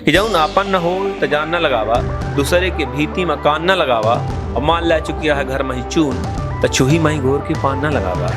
कि जौन आपन न हो त जान न लगावा, दूसरे के भीति मकान न लगावा, और मान ला चुकिया है घर मही चून त चूही मही घोर के पान न लगावा।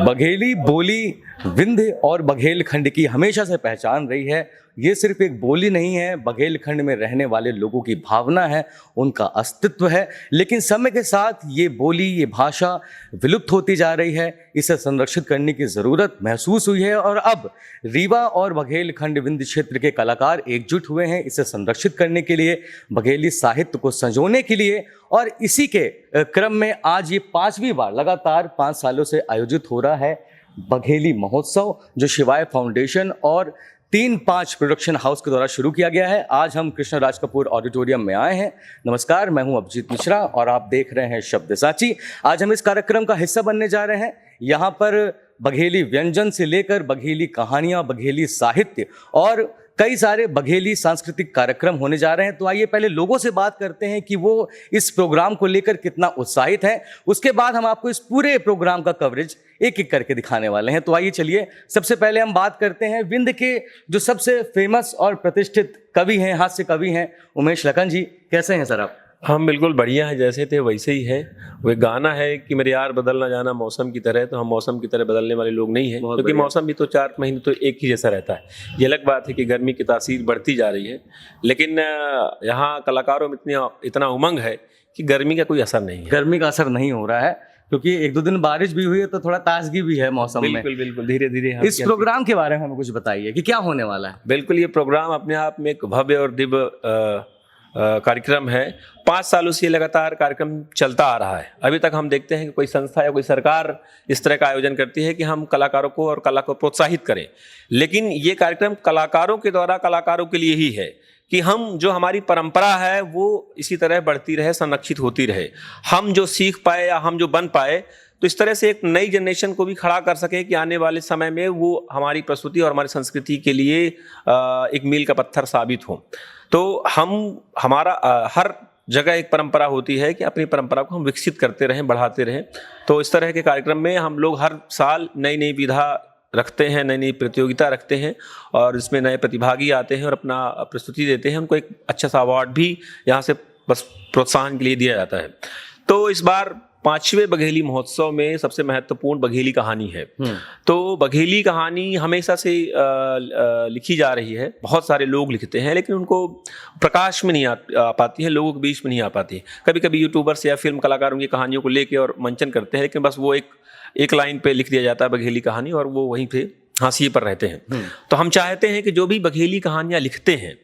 बघेली बोली विंध्य और बघेलखंड की हमेशा से पहचान रही है। ये सिर्फ एक बोली नहीं है, बघेलखंड में रहने वाले लोगों की भावना है, उनका अस्तित्व है। लेकिन समय के साथ ये बोली, ये भाषा विलुप्त होती जा रही है। इसे संरक्षित करने की ज़रूरत महसूस हुई है और अब रीवा और बघेलखंड विंध्य क्षेत्र के कलाकार एकजुट हुए हैं इसे संरक्षित करने के लिए, बघेली साहित्य को संजोने के लिए। और इसी के क्रम में आज ये 5वीं बार लगातार 5 सालों से आयोजित हो रहा है बघेली महोत्सव, जो शिवाय फाउंडेशन और 3-5 प्रोडक्शन हाउस के द्वारा शुरू किया गया है। आज हम कृष्ण राज कपूर ऑडिटोरियम में आए हैं। नमस्कार, मैं हूं अभिजीत मिश्रा और आप देख रहे हैं शब्द साची। आज हम इस कार्यक्रम का हिस्सा बनने जा रहे हैं। यहाँ पर बघेली व्यंजन से लेकर बघेली कहानियाँ, बघेली साहित्य और कई सारे बघेली सांस्कृतिक कार्यक्रम होने जा रहे हैं। तो आइए पहले लोगों से बात करते हैं कि वो इस प्रोग्राम को लेकर कितना उत्साहित हैं। उसके बाद हम आपको इस पूरे प्रोग्राम का कवरेज एक एक करके दिखाने वाले हैं। तो आइए चलिए, सबसे पहले हम बात करते हैं विंध्य के जो सबसे फेमस और प्रतिष्ठित कवि हैं, हास्य कवि हैं, उमेश लखन जी। कैसे हैं सर आप? हम बिल्कुल बढ़िया है, जैसे थे वैसे ही है। वो एक गाना है कि मेरे यार बदल ना जाना मौसम की तरह, तो हम मौसम की तरह बदलने वाले लोग नहीं हैं, क्योंकि मौसम भी तो 4 महीने तो एक ही जैसा रहता है। ये अलग बात है कि गर्मी की तासीर बढ़ती जा रही है, लेकिन यहाँ कलाकारों में इतना उमंग है कि गर्मी का कोई असर नहीं है। गर्मी का असर नहीं हो रहा है क्योंकि 1-2 दिन बारिश भी हुई है, तो थोड़ा ताजगी भी है मौसम में। बिल्कुल बिल्कुल, धीरे धीरे। इस प्रोग्राम के बारे में हमें कुछ बताइए कि क्या होने वाला है। बिल्कुल, ये प्रोग्राम अपने आप में एक भव्य और दिव्य कार्यक्रम है। 5 सालों से लगातार कार्यक्रम चलता आ रहा है। अभी तक हम देखते हैं कि कोई संस्था या कोई सरकार इस तरह का आयोजन करती है कि हम कलाकारों को और कला को प्रोत्साहित करें, लेकिन ये कार्यक्रम कलाकारों के द्वारा कलाकारों के लिए ही है कि हम जो हमारी परंपरा है वो इसी तरह बढ़ती रहे, संरक्षित होती रहे। हम जो सीख पाए या हम जो बन पाए, तो इस तरह से एक नई जनरेशन को भी खड़ा कर सके कि आने वाले समय में वो हमारी प्रस्तुति और हमारी संस्कृति के लिए एक मील का पत्थर साबित हो। तो हमारा हर जगह एक परंपरा होती है कि अपनी परंपरा को हम विकसित करते रहें, बढ़ाते रहें। तो इस तरह के कार्यक्रम में हम लोग हर साल नई नई विधा रखते हैं, नई नई प्रतियोगिता रखते हैं और इसमें नए प्रतिभागी आते हैं और अपना प्रस्तुति देते हैं। उनको एक अच्छा सा अवार्ड भी यहाँ से बस प्रोत्साहन के लिए दिया जाता है। तो इस बार 5वें बघेली महोत्सव में सबसे महत्वपूर्ण बघेली कहानी है। तो बघेली कहानी हमेशा से लिखी जा रही है, बहुत सारे लोग लिखते हैं, लेकिन उनको प्रकाश में नहीं आ पाती है, लोगों के बीच में नहीं आ पाती है। कभी कभी यूट्यूबर्स या फिल्म कलाकार उनकी कहानियों को लेके और मंचन करते हैं, लेकिन बस वो एक लाइन पे लिख दिया जाता है बघेली कहानी और वो वहीं पे हाशिए पर रहते हैं। तो हम चाहते हैं कि जो भी बघेली कहानियां लिखते हैं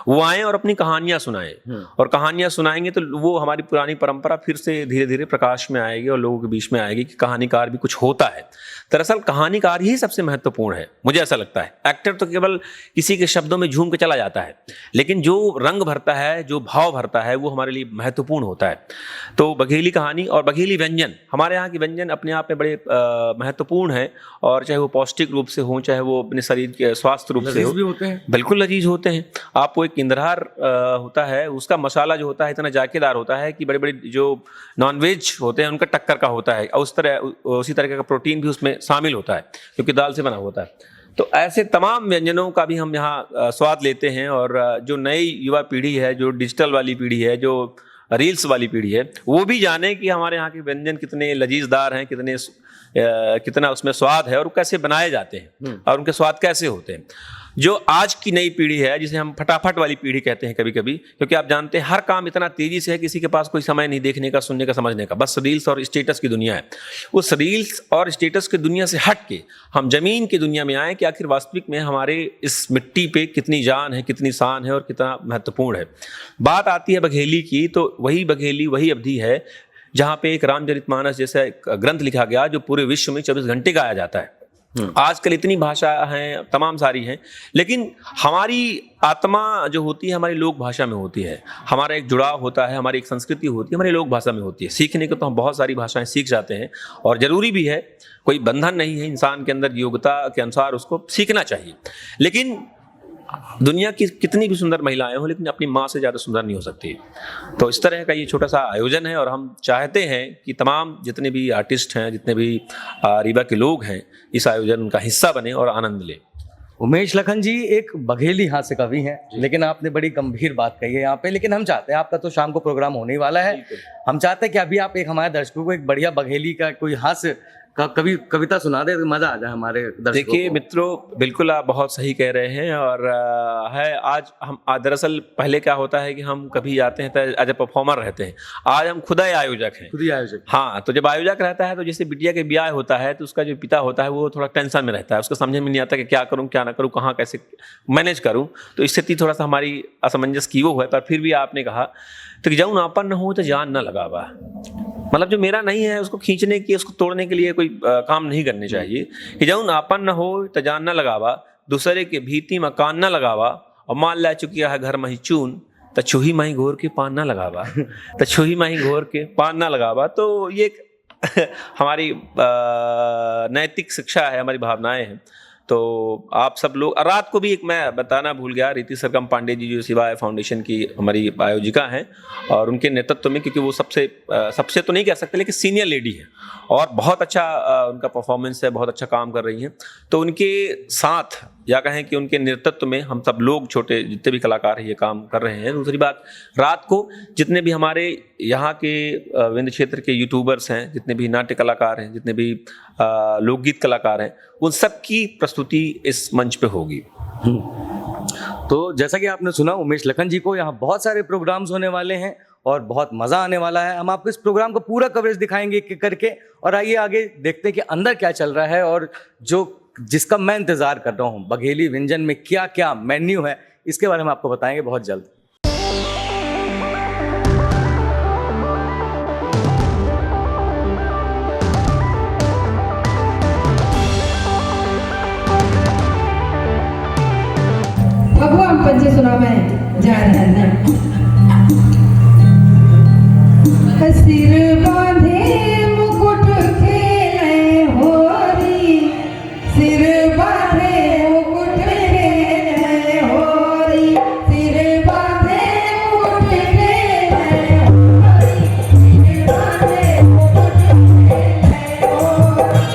वो आएं और अपनी कहानियां सुनाएं, और कहानियां सुनाएंगे तो वो हमारी पुरानी परंपरा फिर से धीरे धीरे प्रकाश में आएगी और लोगों के बीच में आएगी कि कहानीकार भी कुछ होता है। दरअसल कहानीकार ही सबसे महत्वपूर्ण है, मुझे ऐसा लगता है। एक्टर तो केवल किसी के शब्दों में झूम के चला जाता है, लेकिन जो रंग भरता है, जो भाव भरता है, वो हमारे लिए महत्वपूर्ण होता है। तो बघेली कहानी और बघेली व्यंजन, हमारे यहाँ के व्यंजन अपने आप में बड़े महत्वपूर्ण है, और चाहे वो पौष्टिक रूप से हो, चाहे वो अपने शरीर के स्वास्थ्य रूप से हो, भी होते हैं। बिल्कुल लजीज होते हैं। आपको एक इंद्रहार होता है, उसका मसाला जो होता है इतना जायकेदार होता है कि बड़े बड़े जो नॉनवेज होते हैं उनका टक्कर का होता है, और उसी तरह का प्रोटीन भी उसमें शामिल होता है क्योंकि दाल से बना होता है। तो ऐसे तमाम व्यंजनों का भी हम यहाँ स्वाद लेते हैं, और जो नई युवा पीढ़ी है, जो डिजिटल वाली पीढ़ी है, जो रील्स वाली पीढ़ी है, वो भी जाने कि हमारे यहाँ के व्यंजन कितने लजीजदार हैं, कितना उसमें स्वाद है और कैसे बनाए जाते हैं और उनके स्वाद कैसे होते हैं। जो आज की नई पीढ़ी है, जिसे हम फटाफट वाली पीढ़ी कहते हैं कभी कभी, क्योंकि आप जानते हैं हर काम इतना तेजी से है, किसी के पास कोई समय नहीं देखने का, सुनने का, समझने का, बस रील्स और स्टेटस की दुनिया है। उस रील्स और स्टेटस की दुनिया से हट के हम जमीन की दुनिया में आए कि आखिर वास्तविक में हमारे इस मिट्टी पे कितनी जान है, कितनी शान है और कितना महत्वपूर्ण है। बात आती है बघेली की, तो वही बघेली, वही अवधि है जहाँ पे एक रामचरितमानस जैसा एक ग्रंथ लिखा गया जो पूरे विश्व में 24 घंटे गाया जाता है। आजकल इतनी भाषा हैं, तमाम सारी हैं, लेकिन हमारी आत्मा जो होती है हमारी लोक भाषा में होती है। हमारा एक जुड़ाव होता है, हमारी एक संस्कृति होती है, हमारी लोक भाषा में होती है। सीखने को तो हम बहुत सारी भाषाएं सीख जाते हैं और ज़रूरी भी है, कोई बंधन नहीं है, इंसान के अंदर योग्यता के अनुसार उसको सीखना चाहिए। लेकिन दुनिया की कितनी भी सुंदर महिलाएं हो, लेकिन अपनी माँ से ज़्यादा सुंदर नहीं हो सकती। तो इस तरह का ये छोटा सा आयोजन है और हम चाहते हैं कि तमाम जितने भी आर्टिस्ट हैं, जितने भी रीवा के लोग हैं, इस आयोजन का हिस्सा बने और आनंद लें। उमेश लखन जी एक बघेली हास्य कवि हैं, लेकिन आपने बड़ी गंभीर बात कही है यहाँ पे। लेकिन हम चाहते हैं, आपका तो शाम को प्रोग्राम होने ही वाला है, हम चाहते हैं कि अभी आप एक हमारे दर्शकों को एक बढ़िया बघेली का कोई हास्य कविता सुना दे, मजा आ जाए हमारे दर्शकों देखिए को। मित्रों, बिल्कुल आप बहुत सही कह रहे हैं और है आज हम दरअसल पहले क्या होता है कि हम कभी आते हैं तो एज ए परफॉर्मर रहते हैं, आज हम खुद ही आयोजक हैं। खुद ही आयोजक। हाँ, तो जब आयोजक रहता है तो जैसे बिटिया के ब्याह होता है तो उसका जो पिता होता है वो थोड़ा टेंशन में रहता है, उसको समझ में नहीं आता कि क्या करूँ क्या ना करूँ, कहाँ कैसे मैनेज करूँ। तो स्थिति थोड़ा सा हमारी असमंजस की वो है, पर फिर भी आपने कहा तो कि जाऊँ आपन न हो तो जान न लगावा, मतलब जो मेरा नहीं है उसको खींचने की, उसको तोड़ने के लिए कोई काम नहीं करने चाहिए। कि जाऊँ आपन न हो तो जान न लगावा, दूसरे के भीति मकान न लगावा, और मान ला चुकिया है घर मही चून तो छुही माही घोर के पान न लगावा, तो छुही माही घोर के पान न लगावा। तो ये हमारी नैतिक शिक्षा है, हमारी भावनाएं हैं। तो आप सब लोग, रात को भी एक मैं बताना भूल गया, रीति सरगम पांडे जी जो शिवाय फाउंडेशन की हमारी आयोजिका हैं और उनके नेतृत्व में, क्योंकि वो सबसे तो नहीं कह सकते लेकिन सीनियर लेडी है और बहुत अच्छा उनका परफॉर्मेंस है, बहुत अच्छा काम कर रही हैं। तो उनके साथ या कहें कि उनके नेतृत्व में हम सब लोग छोटे जितने भी कलाकार हैं ये काम कर रहे हैं। दूसरी बात, रात को जितने भी हमारे यहाँ के विंध्य क्षेत्र के यूट्यूबर्स हैं, जितने भी नाट्य कलाकार हैं, जितने भी लोकगीत कलाकार हैं, उन सब की प्रस्तुति इस मंच पे होगी। तो जैसा कि आपने सुना उमेश लखन जी को, यहाँ बहुत सारे प्रोग्राम्स होने वाले हैं और बहुत मज़ा आने वाला है। हम आपको इस प्रोग्राम का पूरा कवरेज दिखाएंगे एक एक करके, और आइए आगे देखते हैं कि अंदर क्या चल रहा है और जिसका मैं इंतज़ार कर रहा हूँ, बघेली व्यंजन में क्या क्या मेन्यू है, इसके बारे में आपको बताएंगे बहुत जल्द। भगवान पंजे सुना मैं जा रहा सिर बांधे मुकुट खेले होरी, सिर बांधे मुकुट खेले होरी, सिर बांधे मुकुट खेले होरी, सिर बांधे मुकुट खेले होरी।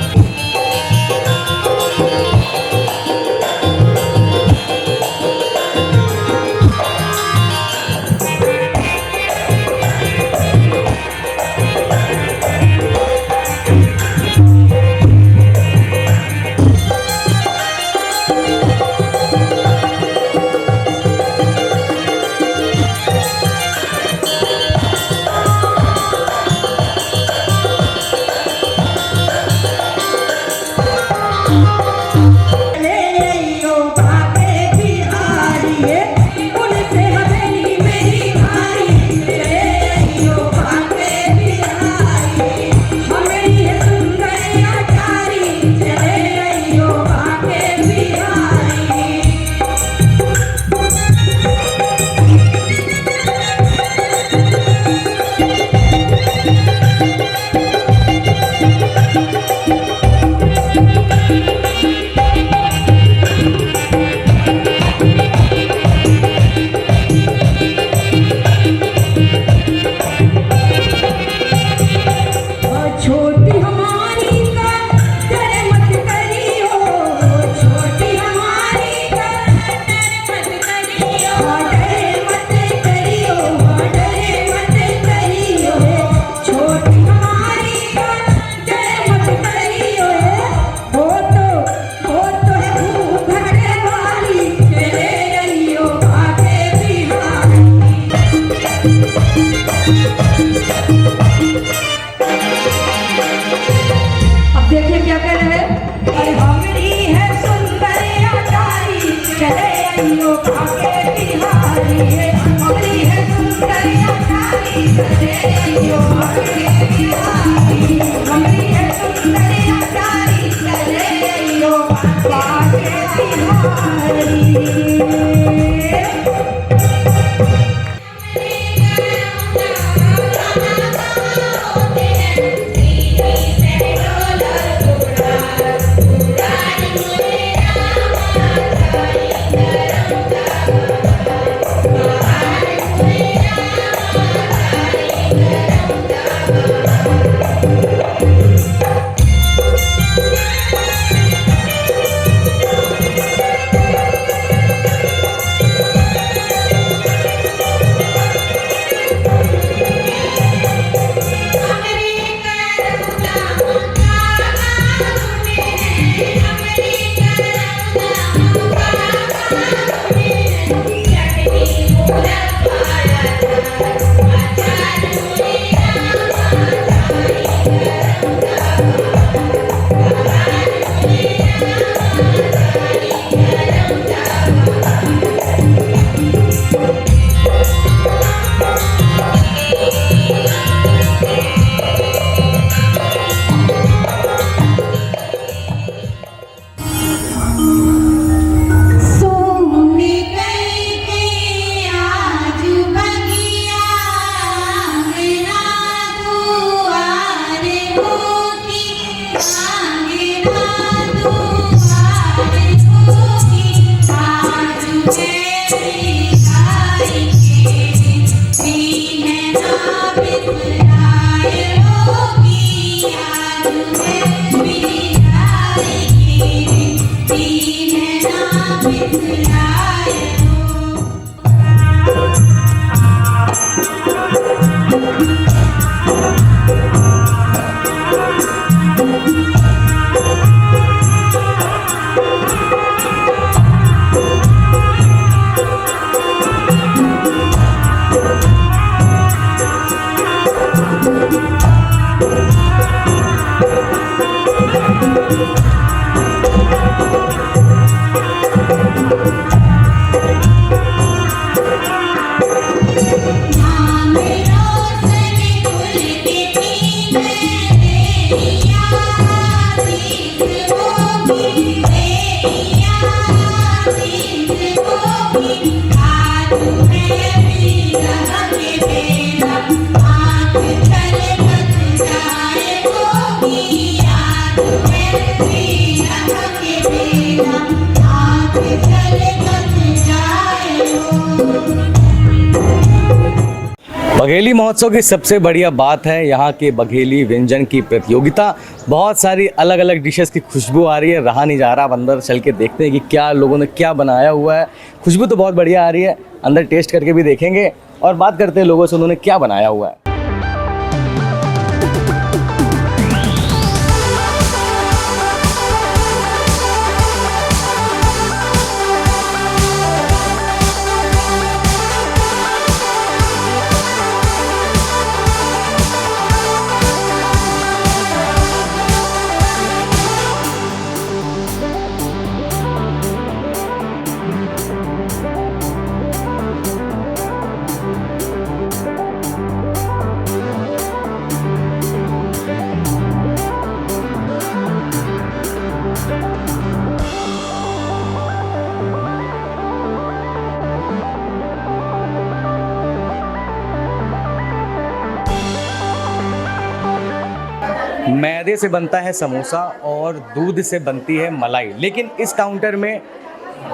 यो भागे बिहारी है हमारी है सुंदरिया प्यारी चले यो भागे बिहारी हमारी है सुंदरिया प्यारी चले यो भागे बिहारी बघेली महोत्सव की सबसे बढ़िया बात है यहाँ के बघेली व्यंजन की प्रतियोगिता। बहुत सारी अलग अलग डिशेस की खुशबू आ रही है, रहा नहीं जा रहा। अब अंदर चल के देखते हैं कि क्या लोगों ने क्या बनाया हुआ है। खुशबू तो बहुत बढ़िया आ रही है, अंदर टेस्ट करके भी देखेंगे और बात करते हैं लोगों से उन्होंने क्या बनाया हुआ है। मैदे से बनता है समोसा और दूध से बनती है मलाई, लेकिन इस काउंटर में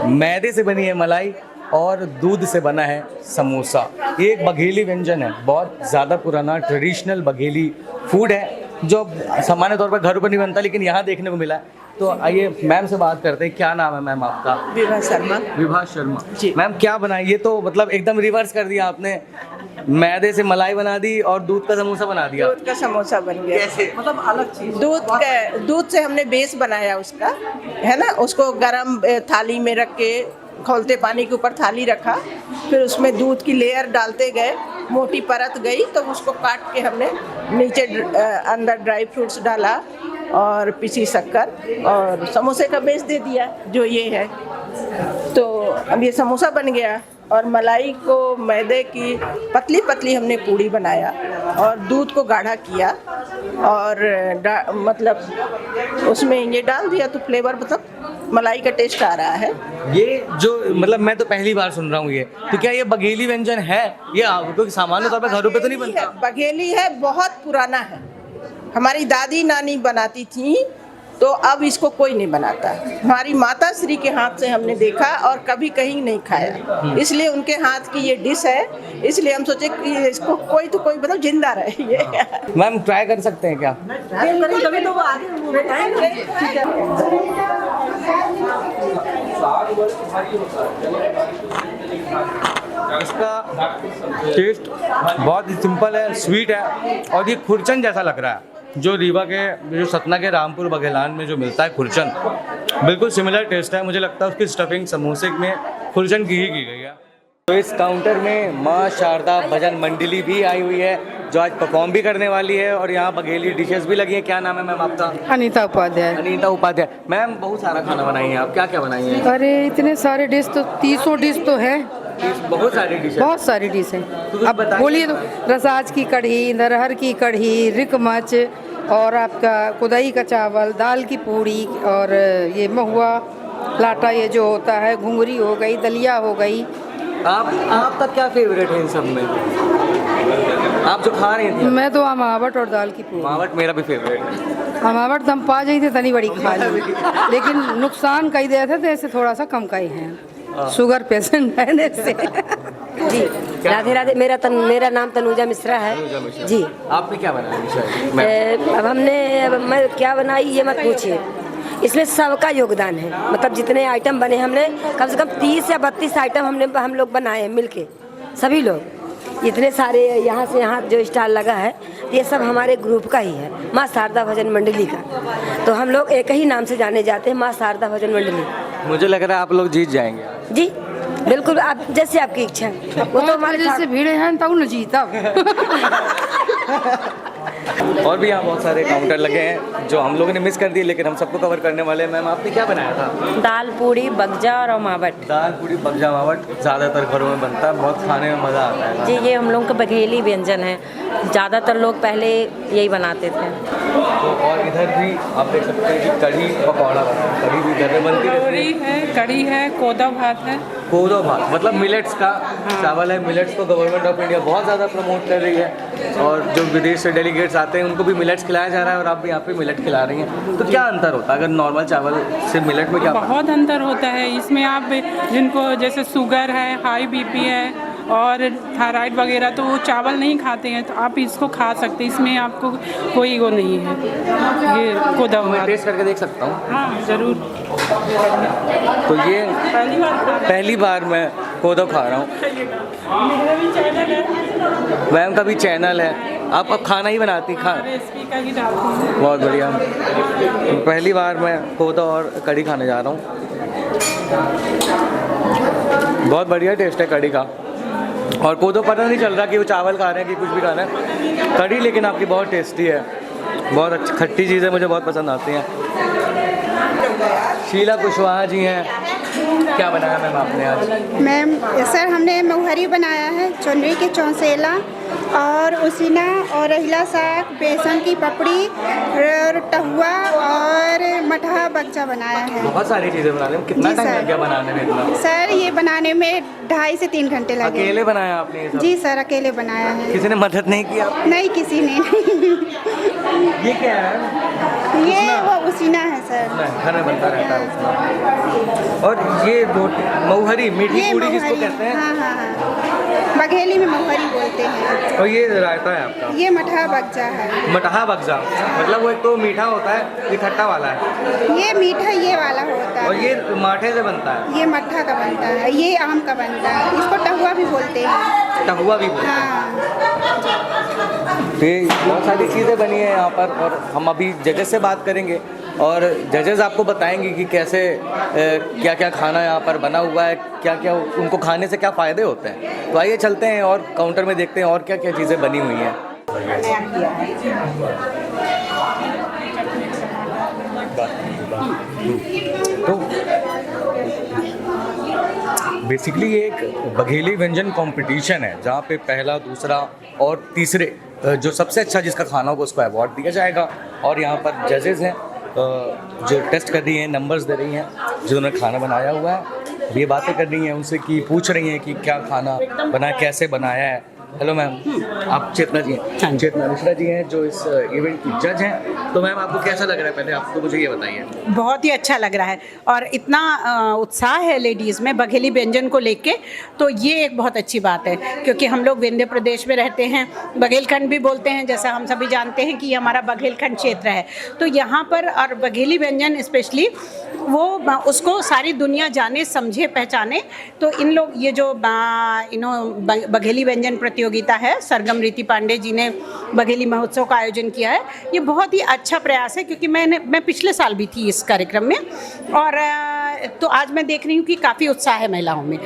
मैदे से बनी है मलाई और दूध से बना है समोसा। ये एक बघेली व्यंजन है, बहुत ज़्यादा पुराना ट्रेडिशनल बघेली फूड है जो सामान्य तौर पर घरों पर नहीं बनता, लेकिन यहाँ देखने को मिला है। तो आइए मैम से बात करते हैं। क्या नाम है मैम आपका? विभा शर्मा। विभा शर्मा जी। मैम क्या बनाई? ये तो मतलब एकदम रिवर्स कर दिया आपने, मैदे से मलाई बना दी और दूध का समोसा बना दिया। दूध का समोसा बन गया। कैसे? मतलब अलग चीज। दूध से हमने बेस बनाया उसका, है ना। उसको गरम थाली में रख के खौलते पानी के ऊपर थाली रखा, फिर उसमें दूध की लेयर डालते गए, मोटी परत गई तो उसको काट के हमने नीचे अंदर ड्राई फ्रूट्स डाला और पिसी शक्कर और समोसे का बेस दे दिया जो ये है। तो अब ये समोसा बन गया और मलाई को मैदे की पतली पतली हमने पूड़ी बनाया और दूध को गाढ़ा किया और मतलब उसमें ये डाल दिया तो फ्लेवर मतलब मलाई का टेस्ट आ रहा है। ये जो मतलब मैं तो पहली बार सुन रहा हूँ ये, तो क्या ये बघेली व्यंजन है? ये क्योंकि सामान्य तौर पर घरों पे तो नहीं बनता। बघेली है, बहुत पुराना है, हमारी दादी नानी बनाती थी, तो अब इसको कोई नहीं बनाता। हमारी माता श्री के हाथ से हमने देखा और कभी कहीं नहीं खाया, इसलिए उनके हाथ की ये डिश है, इसलिए हम सोचे कि इसको कोई तो कोई मतलब जिंदा रहे ये। मैम ट्राई कर सकते हैं क्या? कभी तो वो आगे बताएंगे। इसका टेस्ट बहुत ही सिंपल है, स्वीट है और ये खुरचन जैसा लग रहा है जो रीवा के जो सतना के रामपुर बघेलान में जो मिलता है खुरचन, बिल्कुल सिमिलर टेस्ट है। मुझे लगता है उसकी स्टफिंग समोसे में खुरचन की ही की गई है। तो इस काउंटर में माँ शारदा भजन मंडली भी आई हुई है जो आज परफॉर्म भी करने वाली है और यहाँ बघेली डिशेस भी लगी है। क्या नाम है मैम आपका? अनीता उपाध्याय। अनीता उपाध्याय। मैम बहुत सारा खाना बनाई है आप, क्या क्या बनाई है? अरे इतने सारे डिश तो 300 डिश तो है, बहुत सारी डिश, बहुत सारी डिश है। अब बोलिए तो रसाज की कढ़ी, नरहर की कढ़ी, रिकमच और आपका कुदई का चावल, दाल की पूड़ी और ये महुआ लाटा, ये जो होता है घुंगरी हो गई, दलिया हो गई। आपका क्या फेवरेट है इन सब में? आप जो खा रही थी? मैं तो अमावट और दाल की पूड़ी। मावट मेरा भी फेवरेट है। अमावट तो हम पा जाई थे तनी बड़ी खा ली, लेकिन नुकसान कई दिया था तो ऐसे थोड़ा सा कम का ही है, शुगर पेशेंट है से। जी राधे राधे। मेरा नाम तनुजा मिश्रा है जी। आपने क्या बनाया? अब मैं क्या बनाई ये मत पूछिए, इसमें सबका योगदान है। मतलब जितने आइटम बने हमने कम से कम 30 या 32 आइटम हम लोग बनाए हैं मिलके, सभी लोग। इतने सारे यहाँ से यहाँ जो स्टाल लगा है ये सब हमारे ग्रुप का ही है, माँ शारदा भजन मंडली का। तो हम लोग एक ही नाम से जाने जाते हैं, माँ शारदा भजन मंडली। मुझे लग रहा है आप लोग जीत जाएंगे जी बिल्कुल, आप जैसे आपकी इच्छा। वो तो हमारे जैसे भीड़ है तब न जीता। और भी यहाँ बहुत सारे काउंटर लगे हैं जो हम लोगों ने मिस कर दिए, लेकिन हम सबको कवर करने वाले हैं। मैम आपने क्या बनाया था? दाल पूड़ी बगजा और अमावट। दाल पूड़ी बगजा मावट ज़्यादातर घरों में बनता है, बहुत खाने में मज़ा आता है जी, ये हम लोग का बघेली व्यंजन है, ज़्यादातर लोग पहले यही बनाते थे। तो और इधर भी आप देख सकते हैं कि कढ़ी पकौड़ा बना है, कढ़ी भी घर में बनती रहती है। कढ़ी है, कोदा भात है। कोदो भात मतलब मिलेट्स का चावल है। मिलेट्स को गवर्नमेंट ऑफ इंडिया बहुत ज़्यादा प्रमोट कर रही है और जो विदेश से डेलीगेट्स आते हैं उनको भी मिलेट्स खिलाया जा रहा है और आप भी यहाँ पे मिलेट खिला रही हैं। तो क्या अंतर होता है अगर नॉर्मल चावल से मिलेट में? क्या बहुत अंतर होता है इसमें। आप जिनको जैसे शुगर है, हाई बीपी है और थायराइड वगैरह, तो वो चावल नहीं खाते हैं तो आप इसको खा सकते हैं, इसमें आपको कोई वो नहीं है। ये कोदा मैं टेस्ट करके देख सकता हूँ? हाँ जरूर। तो ये पहली बार मैं कोदो खा रहा हूँ। मैम का भी चैनल है, आप अब खाना ही बनाती रेसिपी का ही डालती हूँ। बहुत बढ़िया। पहली बार मैं कोदो और कढ़ी खाने जा रहा हूँ। बहुत बढ़िया टेस्ट है कढ़ी का। और कोदो पता नहीं चल रहा कि वो चावल खा रहे हैं कि कुछ भी खा रहे हैं। कढ़ी लेकिन आपकी बहुत टेस्टी है, बहुत अच्छी खट्टी चीज़ें मुझे बहुत पसंद आती हैं। शीला कुशवाहा जी हैं, क्या बनाया मैम आपने आज? मैम सर हमने महुहरी बनाया है, चुनरी के चौंसेला और उसीना और रहिला साग, बेसन की पपड़ी और टहुआ और मठा बच्चा बनाया है। बहुत सारी चीज़ें बनाने में कितना जी टाइम सर। लग गया बनाने में इतना? सर ये बनाने में 2.5 से 3 घंटे लगे। अकेले बनाया आपने ये सब? जी सर अकेले बनाया है। किसी ने मदद नहीं की आपकी? नहीं किसी ने ये क्या है? ये वो उसीना है सर। नहीं, घर में बनता रहता है उसमें। और ये रोटी महुहरी मीठी ये पूड़ी किसको महुहरी, कहते हैं? हाँ हाँ हाँ, बघेली में महुहरी बोलते हैं। और ये रायता है आपका? ये मठा बच्चा है। मठहा बगजा मतलब वो एक तो मीठा होता है, ये खट्टा वाला है। ये मीठा ये वाला होता और है। ये माठे से बनता है। ये मट्ठा का बनता है, ये आम का बनता है, इसको टहुआ भी बोलते हैं। टहुआ भी बोलते हैं। हाँ ये बहुत सारी चीज़ें बनी है यहाँ पर और हम अभी जजेस से बात करेंगे और जजेस आपको बताएंगे कि कैसे क्या क्या खाना यहाँ पर बना हुआ है, क्या क्या उनको खाने से क्या फ़ायदे होते हैं। तो आइए चलते हैं और काउंटर में देखते हैं और क्या क्या चीज़ें बनी हुई हैं। तो बेसिकली ये एक बघेली व्यंजन कंपटीशन है जहाँ पे पहला, दूसरा और तीसरे जो सबसे अच्छा जिसका खाना होगा उसको अवार्ड दिया जाएगा। और यहाँ पर जजेस हैं जो टेस्ट कर रही हैं, नंबर्स दे रही हैं, जिन्होंने खाना बनाया हुआ है। ये बातें कर रही हैं उनसे कि पूछ रही हैं कि क्या खाना बना, कैसे बनाया है। हेलो मैम, आप चेतना जी हैं, चेतना मिश्रा जी हैं जो इस इवेंट की जज हैं। तो मैम आपको कैसा लग रहा है, पहले आप तो मुझे ये बताइए। बहुत ही अच्छा लग रहा है और इतना उत्साह है लेडीज़ में बघेली व्यंजन को लेके, तो ये एक बहुत अच्छी बात है क्योंकि हम लोग विंध्य प्रदेश में रहते हैं, बघेलखंड भी बोलते हैं, जैसा हम सभी जानते हैं कि ये हमारा बघेलखंड क्षेत्र है। तो यहाँ पर और बघेली व्यंजन स्पेशली वो उसको सारी दुनिया जाने, समझे, पहचाने। तो इन लोग ये जो बघेली व्यंजन प्रतियोगिता है, सरगम रीति पांडे जी ने बघेली महोत्सव का आयोजन किया है, ये बहुत ही अच्छा प्रयास है क्योंकि मैं पिछले साल भी थी इस कार्यक्रम में और तो आज मैं देख रही हूँ कि काफ़ी उत्साह है महिलाओं में,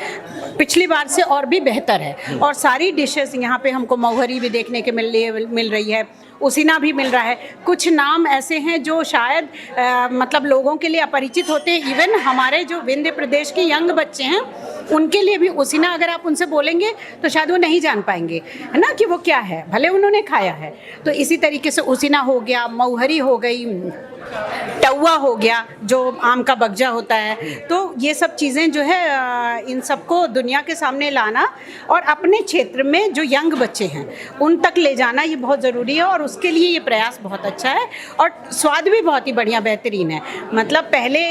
पिछली बार से और भी बेहतर है। और सारी डिशेस यहाँ पे हमको महुहरी भी देखने के मिल रही है, उसीना भी मिल रहा है। कुछ नाम ऐसे हैं जो शायद मतलब लोगों के लिए अपरिचित होते हैं, इवन हमारे जो विंध्य प्रदेश के यंग बच्चे हैं उनके लिए भी उसीना अगर आप उनसे बोलेंगे तो शायद वो नहीं जान पाएंगे, है ना, कि वो क्या है, भले उन्होंने खाया है। तो इसी तरीके से उसीना हो गया, महुहरी हो गई, टौवा हो गया जो आम का बगजा होता है। तो ये सब चीज़ें जो है इन सबको दुनिया के सामने लाना और अपने क्षेत्र में जो यंग बच्चे हैं उन तक ले जाना, ये बहुत ज़रूरी है और उसके लिए ये प्रयास बहुत अच्छा है और स्वाद भी बहुत ही बढ़िया, बेहतरीन है। मतलब पहले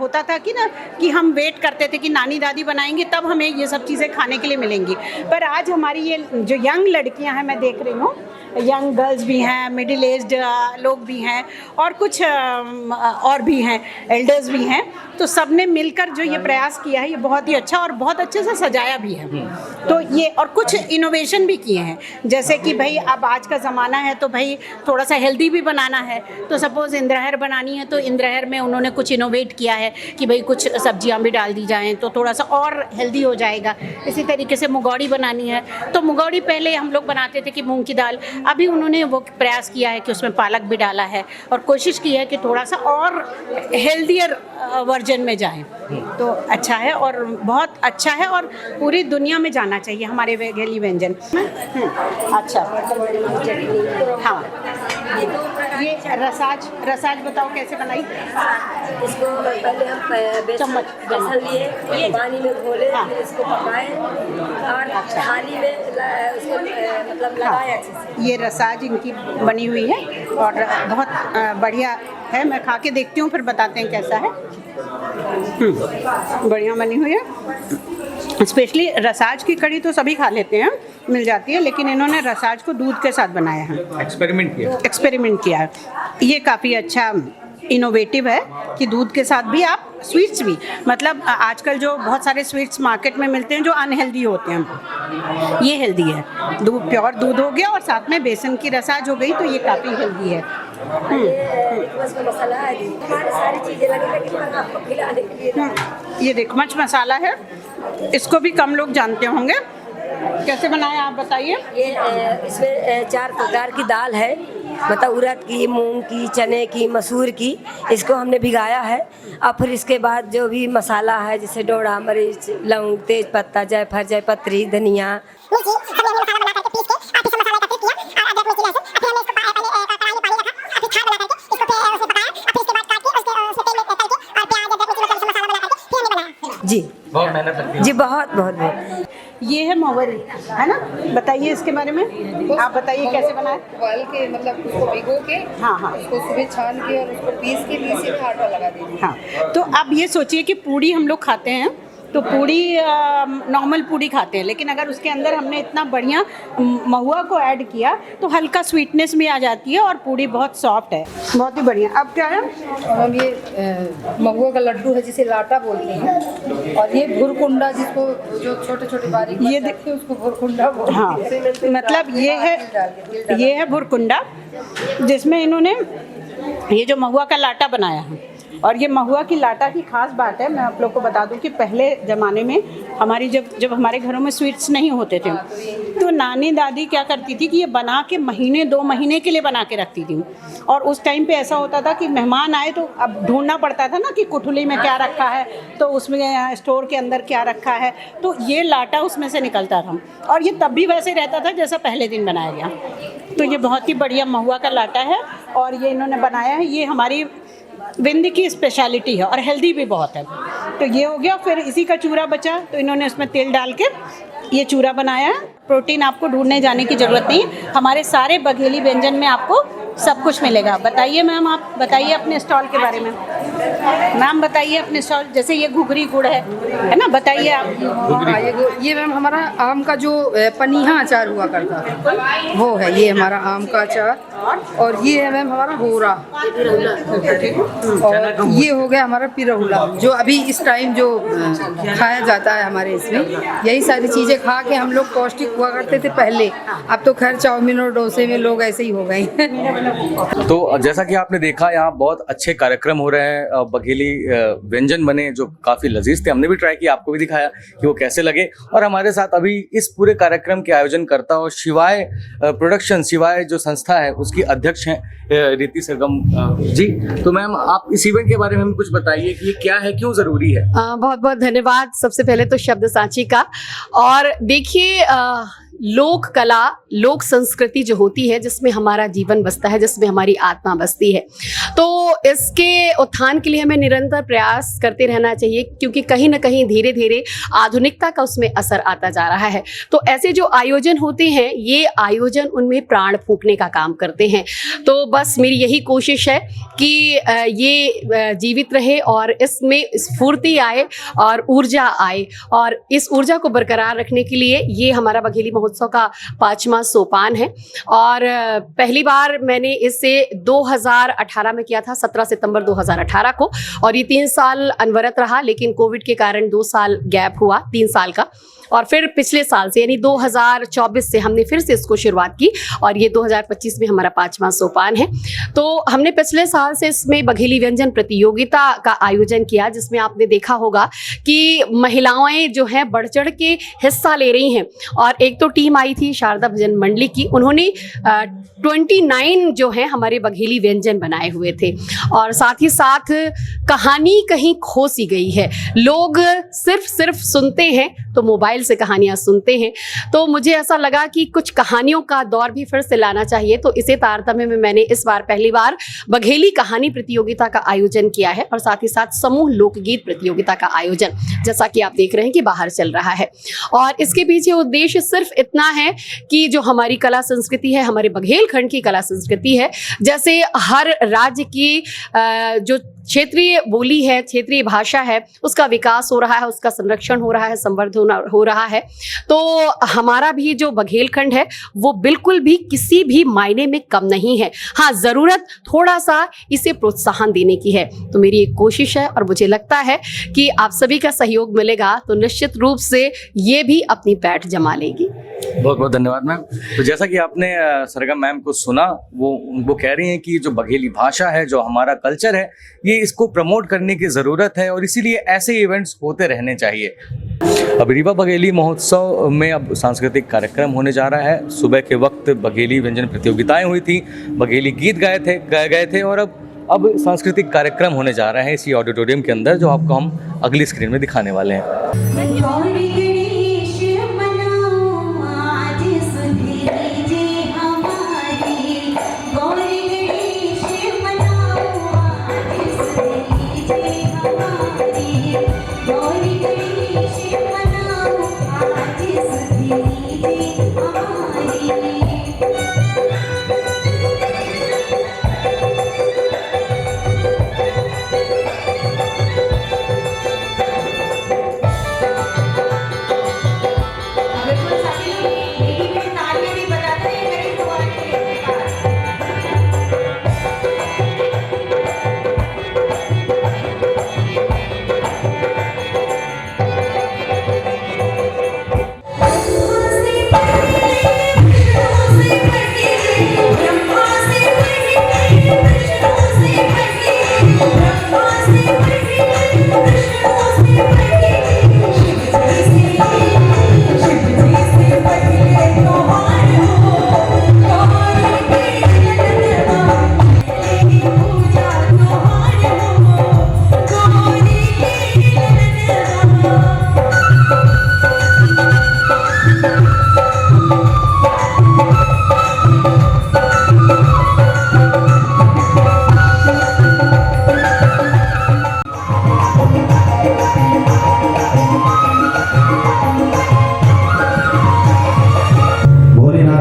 होता था कि हम वेट करते थे कि नानी दादी बनाएंगी तब हमें ये सब चीज़ें खाने के लिए मिलेंगी, पर आज हमारी ये जो यंग लड़कियां हैं, मैं देख रही हूँ यंग गर्ल्स भी हैं, मिडिल एज्ड लोग भी हैं और कुछ और भी हैं, एल्डर्स भी हैं, तो सब ने मिलकर जो ये प्रयास किया है ये बहुत ही अच्छा और बहुत अच्छे से सजाया भी है। तो ये और कुछ इनोवेशन भी किए हैं, जैसे कि भाई अब आज का ज़माना है तो भाई थोड़ा सा हेल्दी भी बनाना है, तो सपोज़ इंद्रहर बनानी है तो इंद्रहर में उन्होंने कुछ इनोवेट किया है कि भाई कुछ सब्जियां भी डाल दी जाएँ तो थोड़ा सा और हेल्दी हो जाएगा। इसी तरीके से मुगौड़ी बनानी है तो मुगौड़ी पहले हम लोग बनाते थे कि मूँग की दाल, अभी उन्होंने वो प्रयास किया है कि उसमें पालक भी डाला है और कोशिश की है कि थोड़ा सा और हेल्दियर वर्जन में जाएं, तो अच्छा है और बहुत अच्छा है और पूरी दुनिया में जाना चाहिए हमारे बघेली व्यंजन। अच्छा, हाँ, ये रसाज बताओ कैसे बनाई। इसको पहले हम बेसन लिए, पानी में घोले, फिर इसको पकाए और थाली में उसको मतलब लगाए अच्छे से। ये रसाज इनकी बनी हुई है और बहुत बढ़िया है, मैं खा के देखती हूँ फिर बताते हैं कैसा है। बढ़िया बनी हुई है। स्पेशली रसाज की कढ़ी तो सभी खा लेते हैं, मिल जाती है, लेकिन इन्होंने रसाज को दूध के साथ बनाया है, एक्सपेरिमेंट किया है। ये काफ़ी अच्छा इनोवेटिव है कि दूध के साथ भी आप स्वीट्स भी, मतलब आजकल जो बहुत सारे स्वीट्स मार्केट में मिलते हैं जो अनहेल्दी होते हैं, ये हेल्दी है, दूध प्योर दूध हो गया और साथ में बेसन की रसाज हो गई, तो ये काफ़ी हेल्दी है। ये रिकमच मसाला है, इसको भी कम लोग जानते होंगे, कैसे बनाया आप बताइए। ये इसमें 4 प्रकार की दाल है, मतलब उड़द की, मूंग की, चने की, मसूर की, इसको हमने भिगाया है और फिर इसके बाद जो भी मसाला है जैसे डोड़ा, मरीच, लौंग, तेज पत्ता, जायफल, जयपत्री, धनिया, जी बहुत मेहनत लगती है जी, बहुत। ये है महुहरी, है ना, बताइए इसके बारे में, आप बताइए कैसे बनाए। उबाल के मतलब उसको भिगो के, हाँ, उसको सुबह छान के और उसको पीस के मिक्सी में आटा लगा दीजिए। हाँ, तो अब ये सोचिए कि पूड़ी हम लोग खाते हैं तो पूड़ी नॉर्मल पूड़ी खाते हैं, लेकिन अगर उसके अंदर हमने इतना बढ़िया महुआ को ऐड किया तो हल्का स्वीटनेस भी आ जाती है और पूड़ी बहुत सॉफ्ट है, बहुत ही बढ़िया। अब क्या है, हम ये महुआ का लड्डू है जिसे लाटा बोलते हैं, और ये भुरकुंडा जिसको जो छोटे छोटे बारीक ये देखते हैं उसको भुरकुंडा बोलते हैं। हाँ, मतलब ये है भुरकुंडा, जिसमें इन्होंने ये जो महुआ का लाटा बनाया है। और ये महुआ की लाटा की खास बात है, मैं आप लोग को बता दूं कि पहले ज़माने में हमारी जब हमारे घरों में स्वीट्स नहीं होते थे तो नानी दादी क्या करती थी कि ये बना के महीने 2 महीने के लिए बना के रखती थी। और उस टाइम पे ऐसा होता था कि मेहमान आए तो अब ढूंढना पड़ता था ना कि कुठुली में क्या रखा है, तो उसमें स्टोर के अंदर क्या रखा है, तो ये लाटा उसमें से निकलता था और ये तब भी वैसे रहता था जैसा पहले दिन बनाया गया। तो ये बहुत ही बढ़िया महुआ का लाटा है और ये इन्होंने बनाया है, ये हमारी विंध्य की स्पेशलिटी है और हेल्दी भी बहुत है। तो ये हो गया। फिर इसी का चूरा बचा तो इन्होंने उसमें तेल डाल के ये चूरा बनाया है। प्रोटीन आपको ढूंढने जाने की ज़रूरत नहीं, हमारे सारे बघेली व्यंजन में आपको सब कुछ मिलेगा। बताइए मैम, आप बताइए अपने स्टॉल के बारे में। मैम बताइए अपने स्टॉल, जैसे ये घुघरी गुड़ है ना, बताइए आप। ये मैम हमारा आम का जो पनीहा अचार हुआ करता है वो है, ये हमारा आम का अचार। और ये है मैम हमारा होरा, और ये हो गया हमारा पिरहुला जो अभी इस टाइम जो खाया जाता है हमारे इसमें। यही सारी चीज़ें खा के हम लोग पौष्टिक हुआ करते थे पहले, अब तो खैर चाउमीन और डोसे में लोग ऐसे ही हो गए हैं। तो जैसा कि आपने देखा यहाँ बहुत अच्छे कार्यक्रम हो रहे हैं, बघेली व्यंजन बने जो काफ़ी लजीज थे, हमने भी ट्राई किया, आपको भी दिखाया कि वो कैसे लगे। और हमारे साथ अभी इस पूरे कार्यक्रम के आयोजन करता और शिवाय प्रोडक्शन, शिवाय जो संस्था है उसकी अध्यक्ष हैं रीति सरगम जी। तो मैम आप इस इवेंट के बारे में हमें कुछ बताइए कि ये क्या है, क्यों ज़रूरी है। बहुत बहुत धन्यवाद सबसे पहले तो शब्द सांची का। और देखिए लोक कला, लोक संस्कृति जो होती है जिसमें हमारा जीवन बसता है, जिसमें हमारी आत्मा बसती है, तो इसके उत्थान के लिए हमें निरंतर प्रयास करते रहना चाहिए, क्योंकि कहीं ना कहीं धीरे धीरे आधुनिकता का उसमें असर आता जा रहा है। तो ऐसे जो आयोजन होते हैं, ये आयोजन उनमें प्राण फूंकने का काम करते हैं। तो बस मेरी यही कोशिश है कि ये जीवित रहे और इसमें स्फूर्ति आए और ऊर्जा आए, और इस ऊर्जा को बरकरार रखने के लिए ये हमारा बघेली महोत्सव का 5वां सोपान है। और पहली बार मैंने इसे 2018 में किया था, 17 सितंबर 2018 को, और ये 3 साल अनवरत रहा, लेकिन कोविड के कारण 2 साल गैप हुआ, 3 साल का। और फिर पिछले साल से यानी 2024 से हमने फिर से इसको शुरुआत की और ये 2025 में हमारा 5वां सोपान है। तो हमने पिछले साल से इसमें बघेली व्यंजन प्रतियोगिता का आयोजन किया, जिसमें आपने देखा होगा कि महिलाएं जो हैं बढ़ चढ़ के हिस्सा ले रही हैं। और एक तो टीम आई थी शारदा भजन मंडली की, उन्होंने 29 जो है हमारे बघेली व्यंजन बनाए हुए थे। और साथ ही साथ कहानी कहीं खो सी गई है, लोग सिर्फ सुनते हैं तो मोबाइल से कहानियां सुनते हैं। तो मुझे ऐसा लगा कि कुछ कहानियों का दौर भी फिर से लाना चाहिए। तो इसे तारतम्य में मैंने इस बार पहली बार बघेली कहानी प्रतियोगिता का आयोजन किया है, और साथ ही साथ समूह लोकगीत प्रतियोगिता का आयोजन, जैसा कि आप देख रहे हैं कि बाहर चल रहा है। और इसके पीछे उद्देश्य सिर्फ इतना है कि जो हमारी कला संस्कृति है, हमारे बघेलखंड की कला संस्कृति है, जैसे हर राज्य की जो क्षेत्रीय बोली है, क्षेत्रीय भाषा है, उसका विकास हो रहा है, उसका संरक्षण हो रहा है, संवर्धन हो रहा है। तो हमारा भी जो बघेलखंड है वो बिल्कुल भी किसी भी मायने में कम नहीं है। हाँ, जरूरत थोड़ा सा इसे प्रोत्साहन देने की है। तो मेरी एक कोशिश है और मुझे लगता है कि आप सभी का सहयोग मिलेगा तो निश्चित रूप से ये भी अपनी पैठ जमा लेगी। बहुत बहुत धन्यवाद मैम। तो जैसा कि आपने सरगम मैम को सुना, वो कह रही हैं कि जो बघेली भाषा है, जो हमारा कल्चर है, ये इसको प्रमोट करने की ज़रूरत है और इसीलिए ऐसे इवेंट्स होते रहने चाहिए। अब रीवा बघेली महोत्सव में अब सांस्कृतिक कार्यक्रम होने जा रहा है। सुबह के वक्त बघेली व्यंजन प्रतियोगिताएं हुई थी, बघेली गीत गाए गए थे और अब सांस्कृतिक कार्यक्रम होने जा रहे हैं इसी ऑडिटोरियम के अंदर, जो आपको हम अगली स्क्रीन में दिखाने वाले हैं।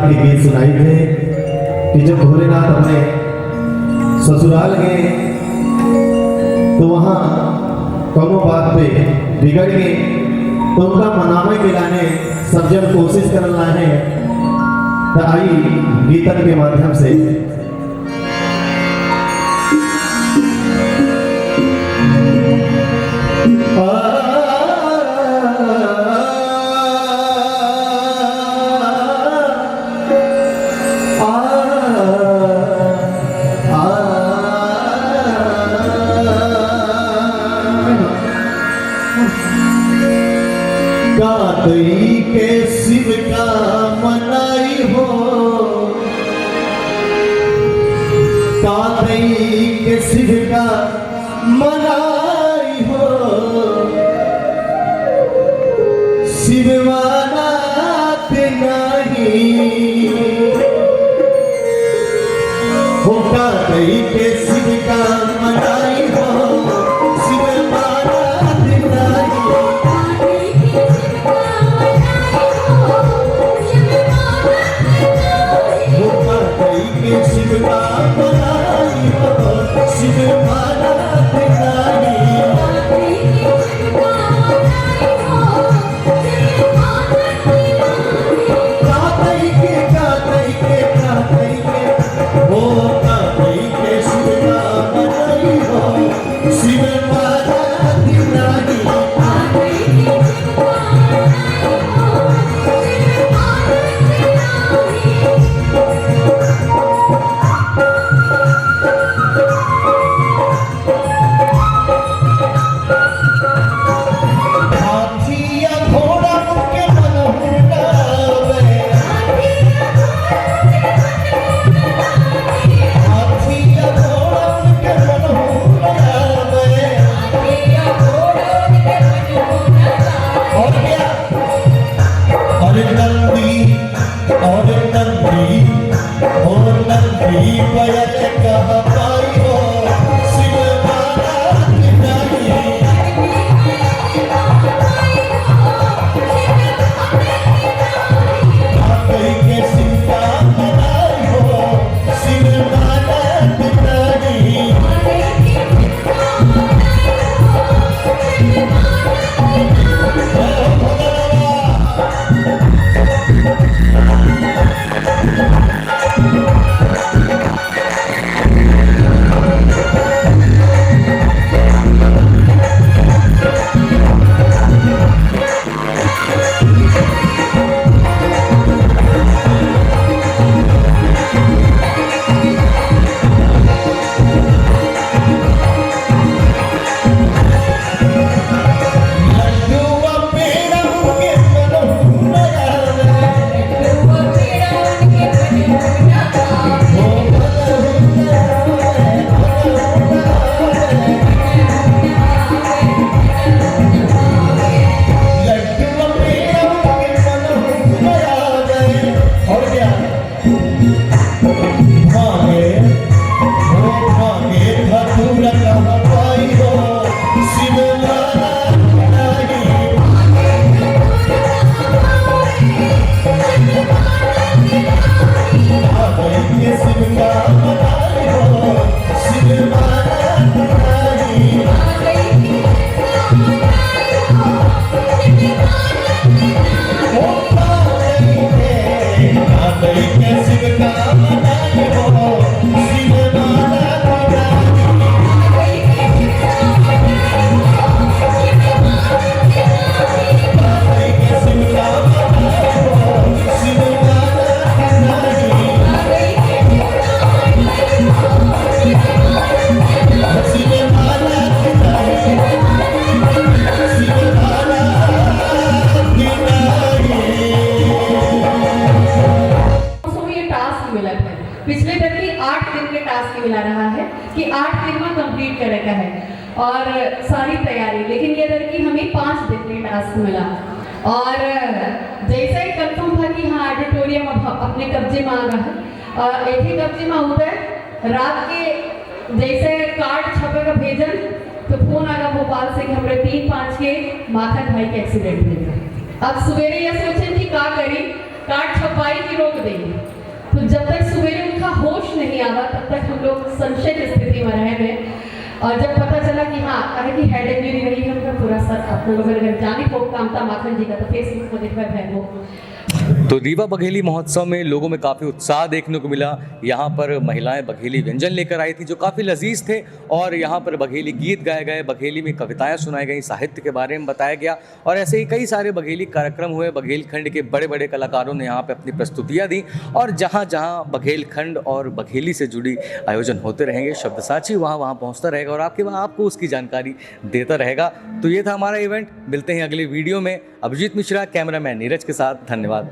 के गीत सुनाई थे कि जब भोलेनाथ अपने ससुराल गए तो वहाँ कौनो बात पे बिगड़ गए तो उनका मनावे के लाने सब जन कोशिश कर लाने तो आई गीतन के माध्यम से कातई के शिव का मनाई हो, कातई के शिव का मनाई हो, शिव मानात नहीं हो, कातई के शिव का मनाई हो, शिव मानात नहीं शिव का मनाई हो, शिव मानात कातई के हो, कातई के शिव का मनाई हो, शिव मानात पिछले दिन की 8 दिन के टास्क मिला रहा है कि 8 दिन में कंप्लीट करे का है और सारी तैयारी, लेकिन ये दर की हमें 5 दिन के टास्क मिला और जैसा ही कंफर्म था कि हाँ ऑडिटोरियम अपने कब्जे में आ रहा है, एक ही कब्जे में होता है। रात के जैसे कार्ड छपेगा भेजन तो फोन आगा भोपाल से कि हमारे 3-5 के माखन भाई के एक्सीडेंट हो गया। अब सवेरे ये सोचे कि क्या करी कार्ड छपवाई की रोक देंगे। तो जब तक सवेरे उनका होश नहीं आवा तब तक हम लोग संशय की स्थिति में रहे हैं। और जब पता चला कि हाँ कहे कि हेड इंजरी रही है उनका पूरा सर आप लोगों ने जानी को कामता माखन जी का तो फेसबुक पर देखकर है वो। तो रीवा बघेली महोत्सव में लोगों में काफ़ी उत्साह देखने को मिला। यहाँ पर महिलाएं बघेली व्यंजन लेकर आई थी जो काफ़ी लजीज थे और यहाँ पर बघेली गीत गाए गए, बघेली में कविताएं सुनाई गई, साहित्य के बारे में बताया गया और ऐसे ही कई सारे बघेली कार्यक्रम हुए। बघेलखंड के बड़े बड़े कलाकारों ने यहाँ पर अपनी प्रस्तुतियाँ दी और जहाँ जहाँ बघेलखंड और बघेली से जुड़ी आयोजन होते रहेंगे शब्दसाची वहाँ पहुँचता रहेगा और आपको उसकी जानकारी देता रहेगा। तो ये था हमारा इवेंट। मिलते हैं अगले वीडियो में। अभिजीत मिश्रा, कैमरामैन नीरज के साथ। धन्यवाद।